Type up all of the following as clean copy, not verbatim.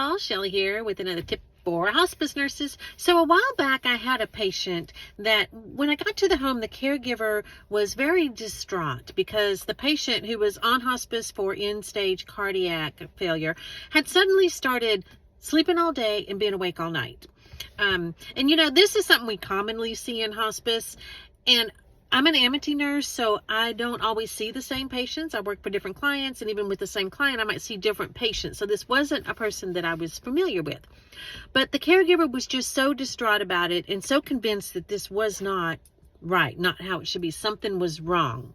y'all, Shelly here with another tip for hospice nurses. So a while back I had a patient that when I got to the home, the caregiver was very distraught because the patient, who was on hospice for end-stage cardiac failure, had suddenly started sleeping all day and being awake all night. And this is something we commonly see in hospice, and I'm an Amity nurse, so I don't always see the same patients. I work for different clients, and even with the same client, I might see different patients. So this wasn't a person that I was familiar with. But the caregiver was just so distraught about it and so convinced that this was not right, not how it should be. Something was wrong.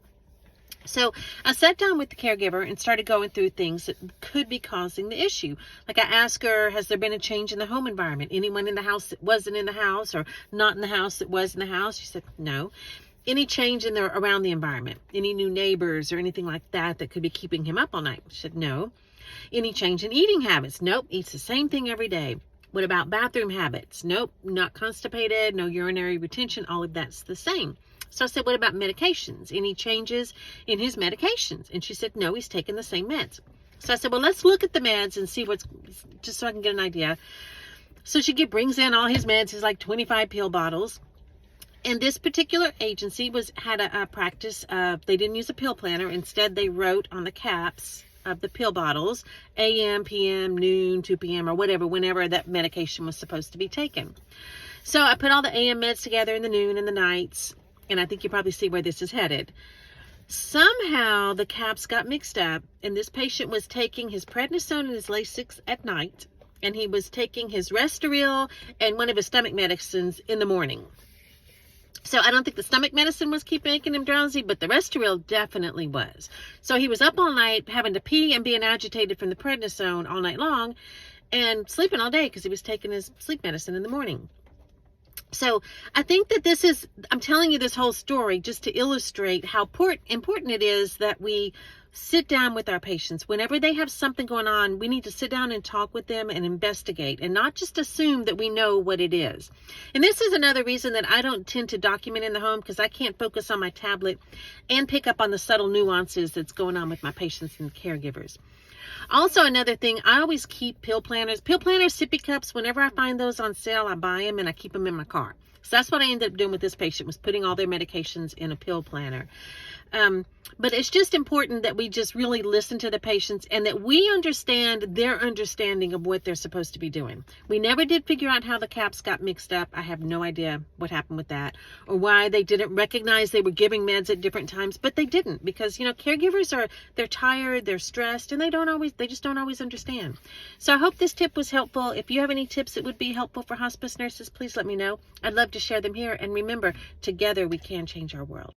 So I sat down with the caregiver and started going through things that could be causing the issue. Like I asked her, has there been a change in the home environment? Anyone in the house that wasn't in the house, or not in the house that was in the house? She said, no. Any change in around the environment? Any new neighbors or anything like that that could be keeping him up all night? She said, no. Any change in eating habits? Nope. Eats the same thing every day. What about bathroom habits? Nope. Not constipated, no urinary retention. All of that's the same. So I said, what about medications? Any changes in his medications? And she said, no, he's taking the same meds. So I said, well, let's look at the meds and see just so I can get an idea. So she brings in all his meds. It's like 25 pill bottles. And this particular agency had a practice of, they didn't use a pill planner. Instead, they wrote on the caps of the pill bottles, AM, PM, noon, 2 p.m., or whatever, whenever that medication was supposed to be taken. So I put all the AM meds together in the noon and the nights, and I think you probably see where this is headed. Somehow the caps got mixed up, and this patient was taking his prednisone and his Lasix at night, and he was taking his Restoril and one of his stomach medicines in the morning. So I don't think the stomach medicine was making him drowsy, but the Restoril definitely was. So he was up all night having to pee and being agitated from the prednisone all night long and sleeping all day because he was taking his sleep medicine in the morning. So I think that I'm telling you this whole story just to illustrate how important it is that we sit down with our patients. Whenever they have something going on, we need to sit down and talk with them and investigate and not just assume that we know what it is. And this is another reason that I don't tend to document in the home, because I can't focus on my tablet and pick up on the subtle nuances that's going on with my patients and caregivers. Also, another thing, I always keep pill planners, sippy cups. Whenever I find those on sale, I buy them and I keep them in my car. So that's what I ended up doing with this patient, was putting all their medications in a pill planner. But it's just important that we just really listen to the patients and that we understand their understanding of what they're supposed to be doing. We never did figure out how the caps got mixed up. I have no idea what happened with that, or why they didn't recognize they were giving meds at different times, but they didn't, because, caregivers they're tired, they're stressed, and they just don't always understand. So I hope this tip was helpful. If you have any tips that would be helpful for hospice nurses, please let me know. I'd love to share them here. And remember, together we can change our world.